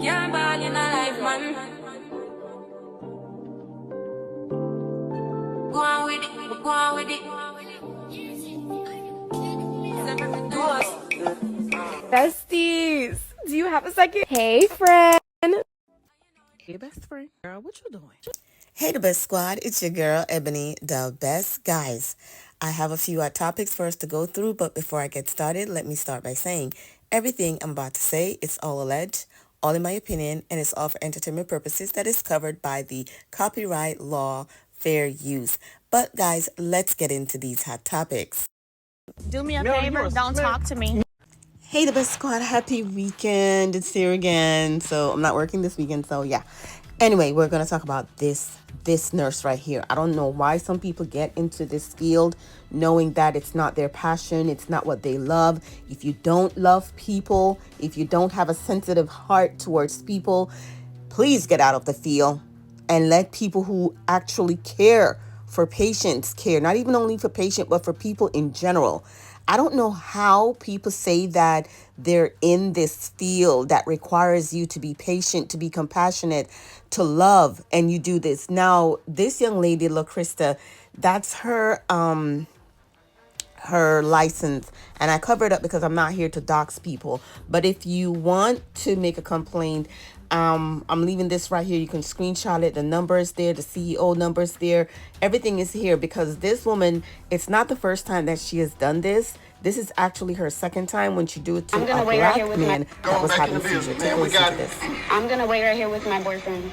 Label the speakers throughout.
Speaker 1: Can't ball in a life, man. Go on with it, go on with it.
Speaker 2: Besties, do you have a second? Hey, friend.
Speaker 3: Hey, best friend. Girl, what you doing?
Speaker 4: Hey, the best squad. It's your girl, Ebony, the best. Guys, I have a few topics for us to go through, but before I get started, let me start by saying everything I'm about to say, it's all alleged, all in my opinion, and it's all for entertainment purposes that is covered by the copyright law fair use. But guys, let's get into these hot topics.
Speaker 5: Do me a favor, don't talk to me.
Speaker 4: Hey, the best squad. Happy weekend. It's here again. So I'm not working this weekend. So yeah. Anyway, we're going to talk about this nurse right here. I don't know why some people get into this field knowing that it's not their passion. It's not what they love. If you don't love people, if you don't have a sensitive heart towards people, please get out of the field and let people who actually care for patients care, not even only for patient, but for people in general. I don't know how people say that they're in this field that requires you to be patient, to be compassionate, to love, and you do this. Now, this young lady, LaCrista, that's her license, and I cover it up because I'm not here to dox people. But if you want to make a complaint, I'm leaving this right here. You can screenshot it. The number is there, the CEO number is there, everything is here, because this woman, it's not the first time that she has done this. This is actually her second time when she do it to a black man that was having a seizure. Take a listen to this.
Speaker 5: I'm gonna wait right here with my boyfriend.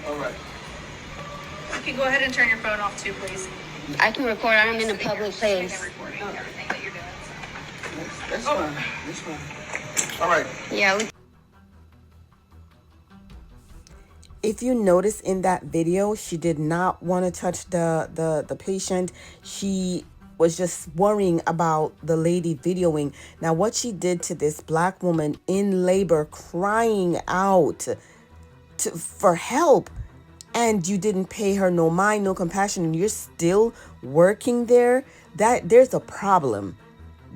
Speaker 6: All right. Okay, go ahead and turn your phone off too, please.
Speaker 5: I can record. I'm in a public place.
Speaker 6: Recording everything that you're doing. That's fine. That's fine. All right.
Speaker 5: Yeah.
Speaker 4: If you notice in that video, she did not want to touch the patient. She was just worrying about the lady videoing. Now, what she did to this black woman in labor, crying out for help, and you didn't pay her no mind, no compassion, and you're still working there, that there's a problem.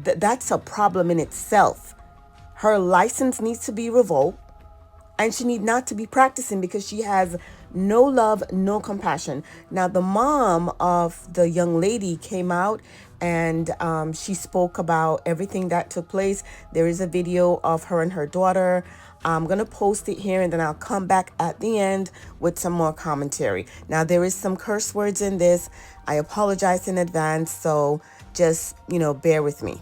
Speaker 4: That's a problem in itself. Her license needs to be revoked, and she need not to be practicing because she has no love, no compassion. Now, the mom of the young lady came out and she spoke about everything that took place. There is a video of her and her daughter. I'm going to post it here, and then I'll come back at the end with some more commentary. Now, there is some curse words in this. I apologize in advance, so just, bear with me.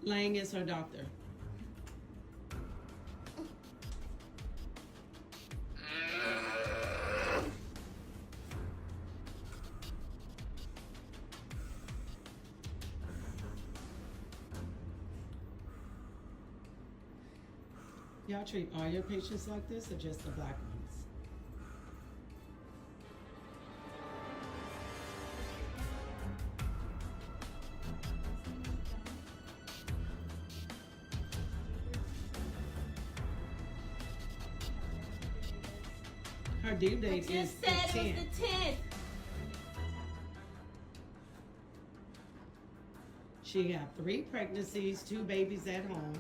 Speaker 3: Lang is her doctor. Y'all treat all your patients like this or just the black ones? Her due date is the 10th. She got 3 pregnancies, 2 babies at home.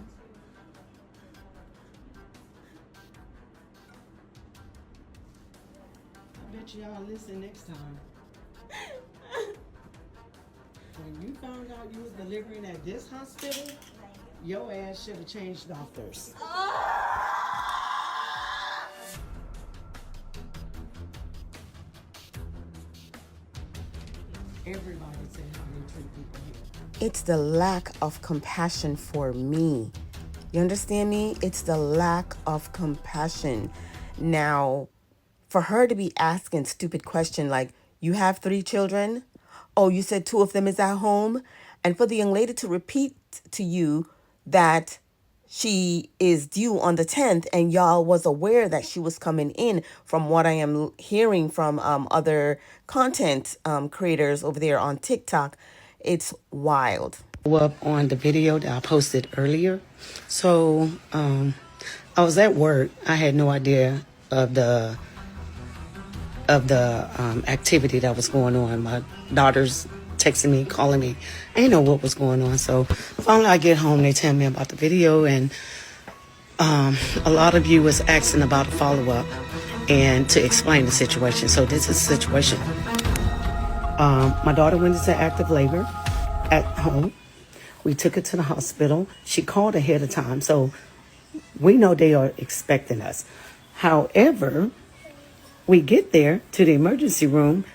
Speaker 3: I bet y'all listen next time. When you found out you was delivering at this hospital, your ass should have changed doctors. Everybody said how they treat people here.
Speaker 4: It's the lack of compassion for me. You understand me? It's the lack of compassion. Now, for her to be asking stupid question like, you have 3 children? Oh, you said 2 of them is at home? And for the young lady to repeat to you that she is due on the 10th, and y'all was aware that she was coming in. From what I am hearing from other content creators over there on TikTok, it's wild.
Speaker 3: Up on the video that I posted earlier. So I was at work. I had no idea of the activity that was going on. My daughter's texting me, calling me. I didn't know what was going on. So finally I get home, they tell me about the video, and a lot of you was asking about a follow-up and to explain the situation. So this is the situation. My daughter went into active labor at home. We took her to the hospital. She called ahead of time, so we know they are expecting us. However, we get there to the emergency room.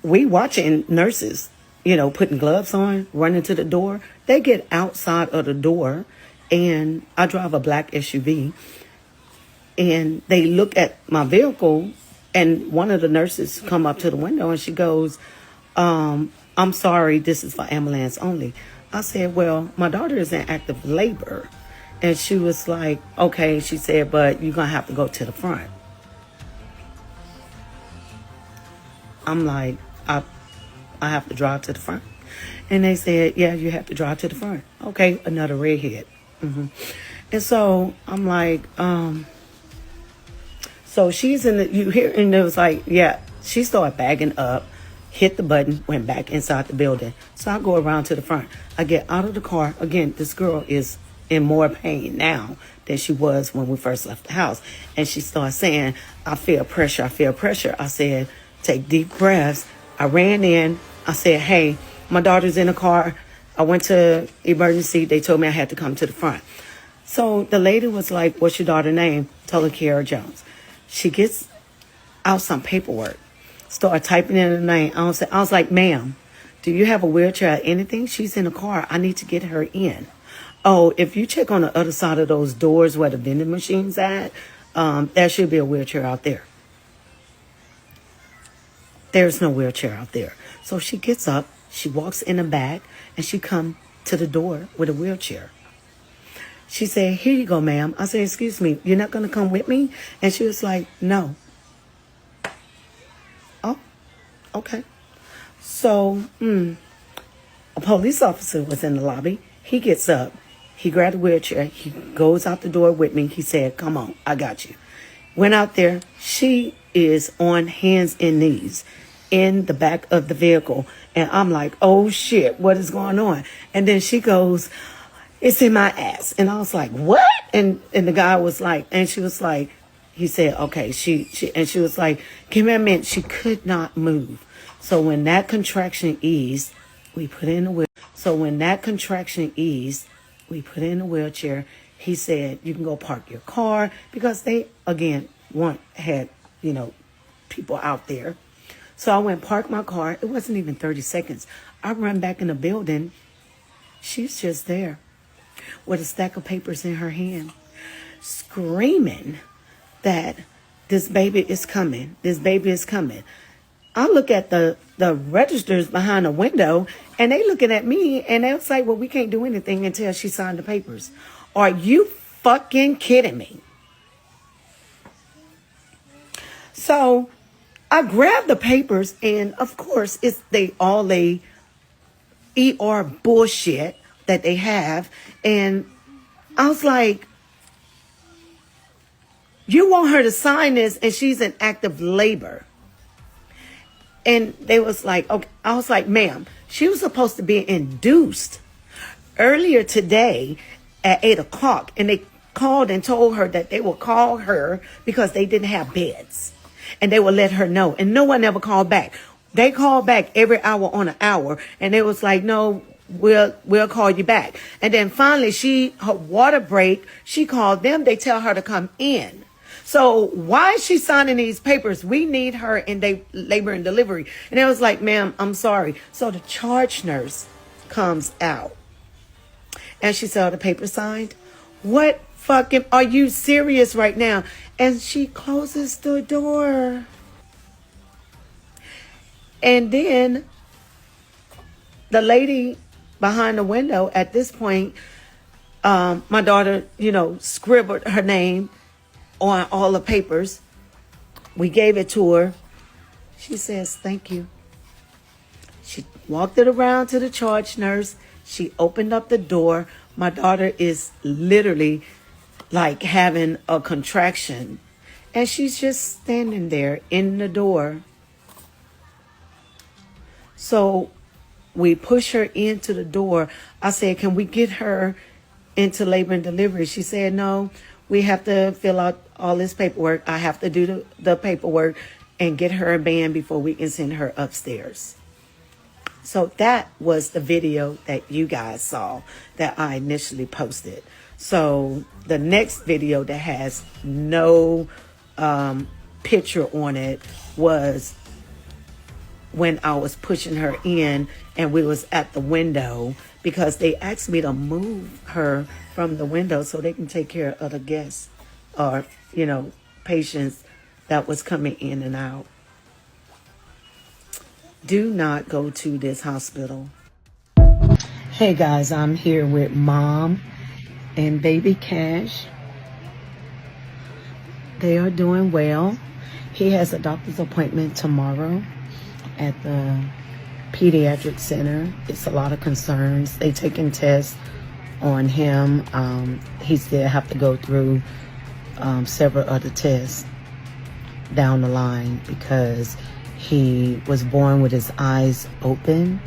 Speaker 3: We watching nurses, putting gloves on, running to the door. They get outside of the door, and I drive a black SUV, and they look at my vehicle, and one of the nurses come up to the window, and she goes, I'm sorry, this is for ambulance only. I said, well, my daughter is in active labor. And she was like, okay. She said, but you're going to have to go to the front. I'm like, I have to drive to the front. And they said, yeah, you have to drive to the front. Okay, another redhead. And so I'm like, so she's in the, you hear, and it was like, yeah, she started bagging up, hit the button, went back inside the building. So I go around to the front. I get out of the car. Again, this girl is in more pain now than she was when we first left the house. And she started saying, I feel pressure, I feel pressure. I said, take deep breaths. I ran in. I said, hey, my daughter's in the car. I went to emergency. They told me I had to come to the front. So the lady was like, what's your daughter's name? Told her Kiara Jones. She gets out some paperwork. Started typing in the name. I was like, ma'am, do you have a wheelchair or anything? She's in the car. I need to get her in. Oh, if you check on the other side of those doors where the vending machine's at, there should be a wheelchair out there. There's no wheelchair out there. So she gets up, she walks in the back, and she come to the door with a wheelchair. She said, here you go, ma'am. I said, excuse me, you're not going to come with me? And she was like, no. Oh, okay. So, a police officer was in the lobby. He gets up. He grabbed a wheelchair. He goes out the door with me. He said, come on, I got you. Went out there. She is on hands and knees in the back of the vehicle. And I'm like, oh, shit, what is going on? And then she goes, it's in my ass. And I was like, what? And the guy was like, and she was like, he said, okay, she was like, give me a minute. She could not move. So when that contraction eased, we put in a wheelchair. We put in a wheelchair. He said, you can go park your car, because they, again, had people out there. So I went park my car. It wasn't even 30 seconds. I run back in the building. She's just there with a stack of papers in her hand, screaming that this baby is coming. This baby is coming. I look at the registers behind the window, and they looking at me, and they was like, well, we can't do anything until she signed the papers. Are you fucking kidding me? So I grabbed the papers, and of course, it's all ER bullshit that they have. And I was like, you want her to sign this, and she's in active labor. And they was like, okay. I was like, ma'am, she was supposed to be induced earlier today at 8 o'clock. And they called and told her that they will call her because they didn't have beds. And they will let her know. And no one ever called back. They called back every hour on an hour. And they was like, no, we'll call you back. And then finally, her water break, she called them. They tell her to come in. So why is she signing these papers? We need her in labor and delivery. And it was like, ma'am, I'm sorry. So the charge nurse comes out. And she saw the paper signed. What fucking, are you serious right now? And she closes the door. And then the lady behind the window at this point My daughter, scribbled her name on all the papers. We gave it to her. She says, thank you. She walked it around to the charge nurse. She opened up the door. My daughter is literally like having a contraction. And she's just standing there in the door. So we push her into the door. I said, can we get her into labor and delivery? She said, no, we have to fill out all this paperwork. I have to do the paperwork and get her a band before we can send her upstairs. So that was the video that you guys saw that I initially posted. So the next video that has no picture on it was when I was pushing her in and we was at the window because they asked me to move her from the window so they can take care of other guests or, patients that was coming in and out. Do not go to this hospital. Hey guys, I'm here with Mom and Baby Cash. They are doing well. He has a doctor's appointment tomorrow at the pediatric center. It's a lot of concerns. They taking tests on him. He still have to go through several other tests down the line because he was born with his eyes open,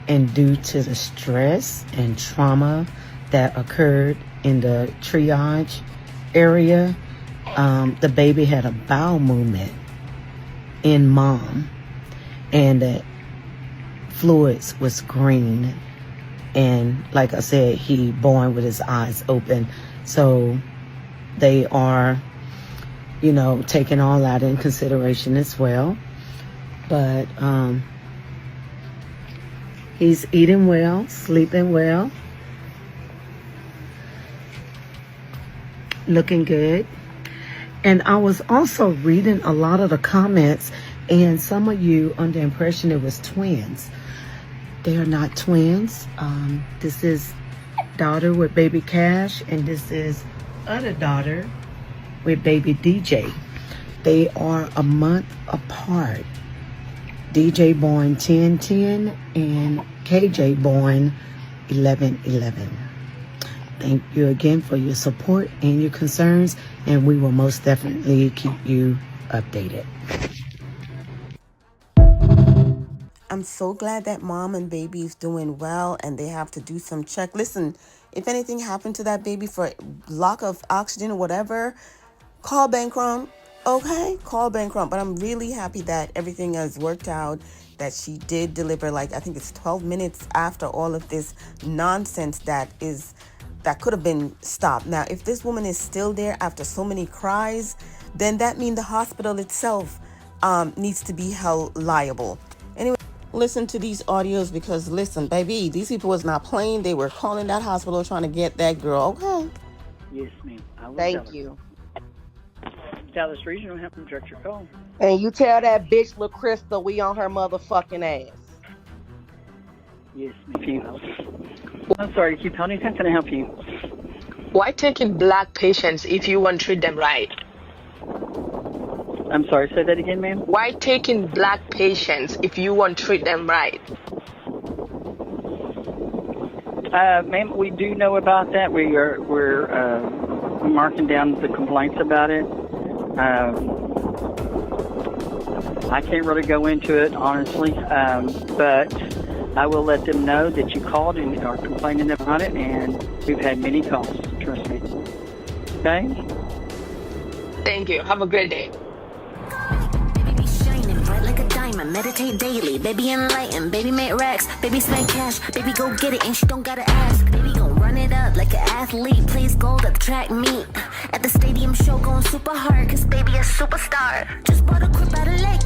Speaker 3: and due to the stress and trauma that occurred in the triage area, the baby had a bowel movement in Mom, and the fluids was green, and like I said, he born with his eyes open. So they are, taking all that in consideration as well. But he's eating well, sleeping well, looking good. And I was also reading a lot of the comments, and some of you under the impression it was twins. They are not twins. This is daughter with Baby Cash, and this is other daughter with Baby DJ. They are a month apart. DJ born 10/10 and KJ born 11/11. Thank you again for your support and your concerns, and we will most definitely keep you updated.
Speaker 4: I'm so glad that Mom and Baby is doing well, and they have to do some check. Listen, if anything happened to that baby for lack of oxygen or whatever, call Bancroft. Okay, call Bancroft. But I'm really happy that everything has worked out, that she did deliver, I think it's 12 minutes after all of this nonsense that could have been stopped. Now, if this woman is still there after so many cries, then that means the hospital itself needs to be held liable. Anyway, listen to these audios because, listen, baby, these people was not playing. They were calling that hospital trying to get that girl. Okay.
Speaker 7: Yes, ma'am. I will.
Speaker 8: Thank you.
Speaker 7: Dallas Regional, have them direct your call.
Speaker 8: And you tell that bitch LaCrystal we on her motherfucking ass.
Speaker 7: Yes, ma'am. I'm sorry, keep holding. How can I help you?
Speaker 9: Why taking black patients if you want to treat them right?
Speaker 7: I'm sorry, say that again, ma'am.
Speaker 9: Why taking black patients if you want to treat them right?
Speaker 7: Ma'am, we do know about that. We're marking down the complaints about it. I can't really go into it, honestly, but I will let them know that you called and are complaining about it, and we've had many calls, trust me. Okay?
Speaker 9: Thank you. Have a great day.
Speaker 1: Baby be shining bright like a diamond. Meditate daily. Baby enlightened. Baby make racks. Baby spend cash. Baby go get it and she don't gotta ask. Baby gon' run it up like an athlete. Plays gold at the track meet. At the stadium show going super hard. Cause baby a superstar. Just bought a crib at a lake.